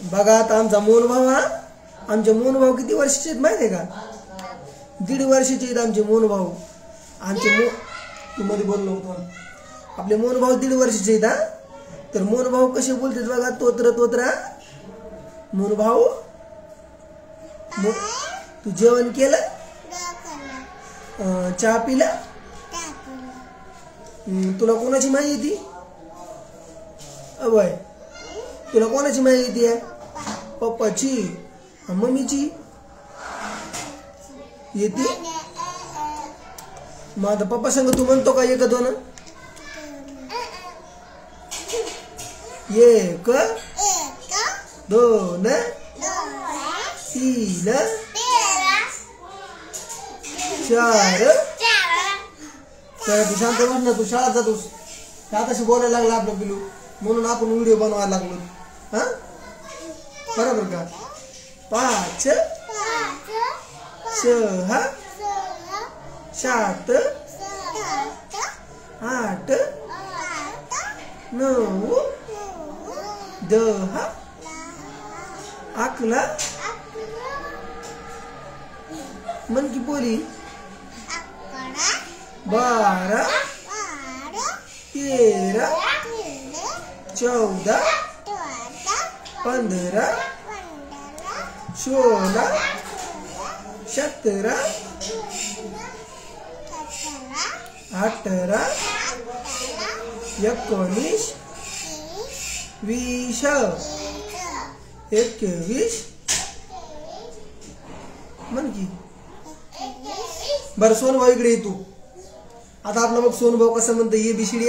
बघा आता आमचा मोनू भाऊ हा, आमचे मोनू भाऊ किती वर्षाचे आहेत माहिती आहे का? 1.5 वर्षाचे आहेत आमचे मोनू भाऊ. आमचे तू मध्ये बोललो होतो. आपले मोनू भाऊ 1.5 वर्षाचे आहेत हा. तर मोनू भाऊ कसे बोलतात बघा, तोत्र तोत्रा. मोनू भाऊ तू जेवण केलं, चहा पिला, तुला कोणाची माहिती येते? अबय तुला कोणाची माहिती येते? पप्पाची, मम्मीची येते. मग आता पप्पा संग तू म्हणतो का 1 2? 1 2 3 4. तर तू शांत बस ना, तू शाळेत जातोस आताशी बोलायला लागला आपलं पिलू, म्हणून आपण व्हिडिओ बनवायला लागलो. हा बरोबर का? 5 6 7 8 9 10 11 मन की बोली 12 13 14 15 16 17 18 19 20 21 मन की. बरं सोनू भाऊ इकडे ये तू. आता आपला बघ सोनू भाऊ कसं म्हणतो ABCD.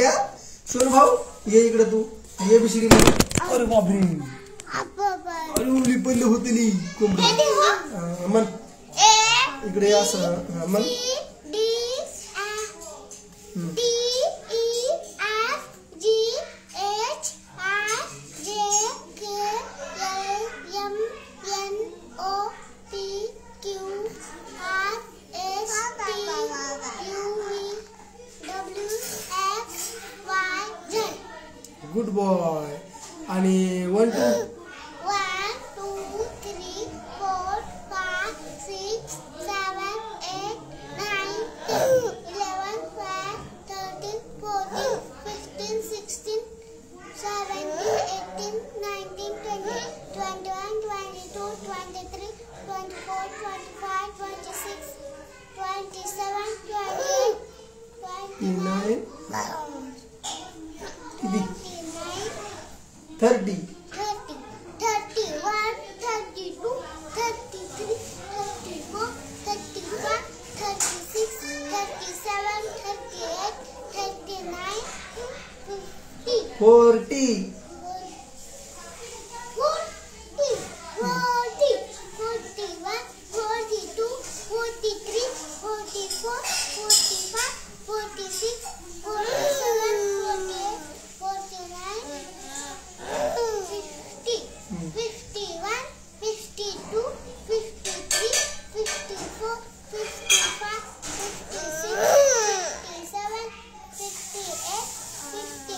सोनू भाऊ ये इकडे तू, ABCD म्हण. अरे बापरे, अरे उली पडली होती कोंबडी. म्हण इकडे असं म्हण. Good boy. आणि 1 2 3 4 5 6 7 8 9 10 11 12 13 14 15 16 17 18 19 20 21 22 23 24 25 26 27 28 29 30 31 32 33 34 35 36 37 38 39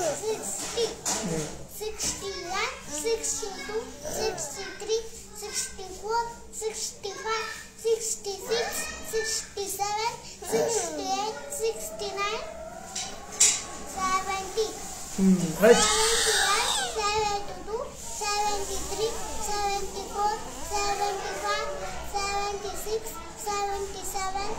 50 40 right. 72, 73, 74, 75, 76, 77,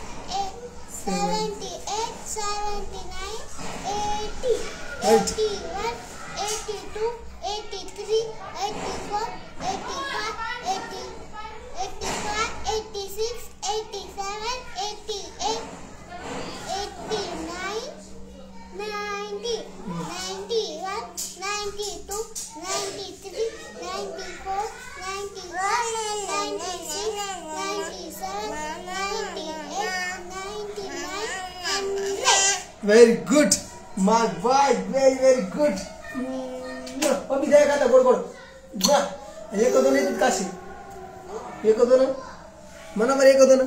78, 79, 80, 81, 82, 83, 84, 85, 80, 85, 86, 87, 88, 89, 90, 91, 92, 93, 94, 95, 96, 97, 98, 99, 100. Very good, my boy. Very very good. अभी देखा था गोड गोड. एक दोन येतात काशी. एक दोन म्हणा बरं. एक दोन.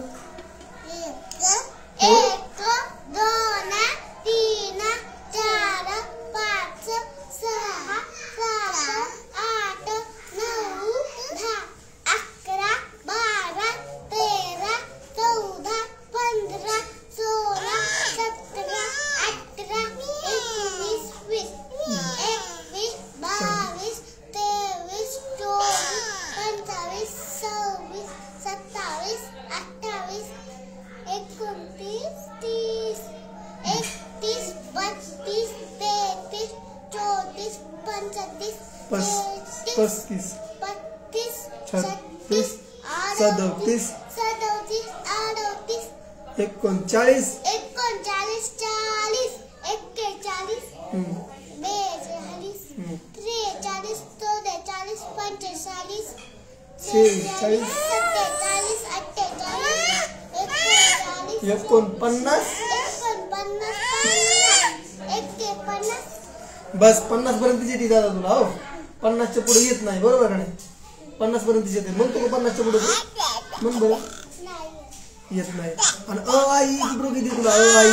35 36 37 39 बस 50 पर्यंत येते दादा तुला. हो 50च्या पुढे येत नाही बरोबर का नाही. 50 पर्यंत येते मग तुला 50च्या पुढे मग बरं येत नाही. आणि अ आई बरोबर किती तुला अ आई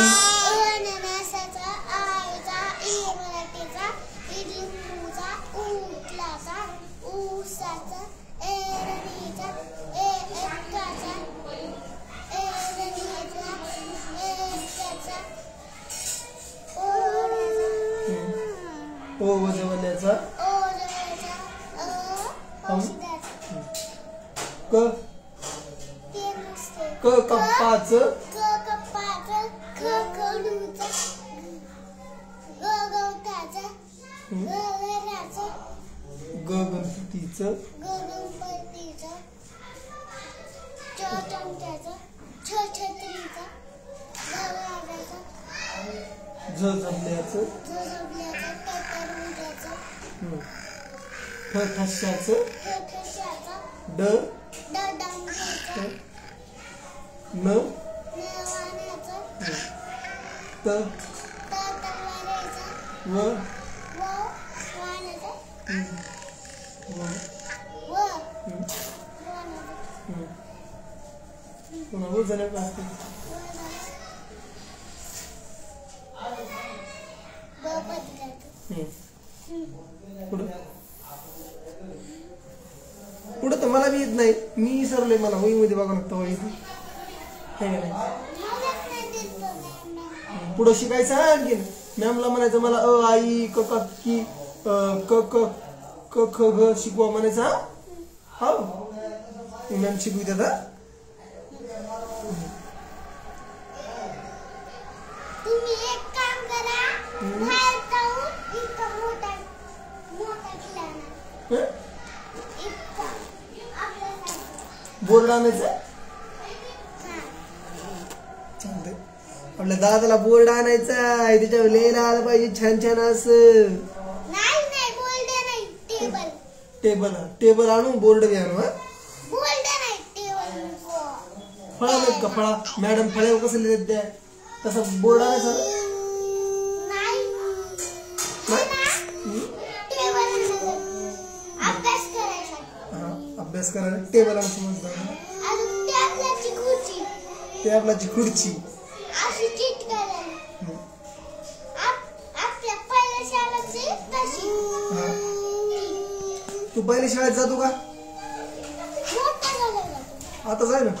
ओ वजवण्याचा क कप्पाचं गणपतीचं झजमल्याचं ठशाचं ड न त व पुन्हा झालं असते पुढे तर मला बी येत नाही. मी सरले मला वही मध्ये बघा लागतं वही पुढं शिकायचं आणखीन. मॅमला म्हणायचं मला अ आई क की क क क ख ग शिकवा म्हणायचं. हा मॅम शिकवी त्याचा. बोर्ड आणायचं चालतंय. आपल्या दादाला बोर्ड आणायचा आहे त्याच्यावर लिहायला आलं पाहिजे छान छान असं. टेबल आणू बोर्ड बी आणू. फळा नाहीत का फळा मॅडम फळ्यावर कसं लिहित द्या तसं बोर्ड आणायचा. अभ्यास करायला टेबल आणून समजतं. टेबलाची खुर्ची तू पहिल्या शाळेत जातो का आता जाय ना.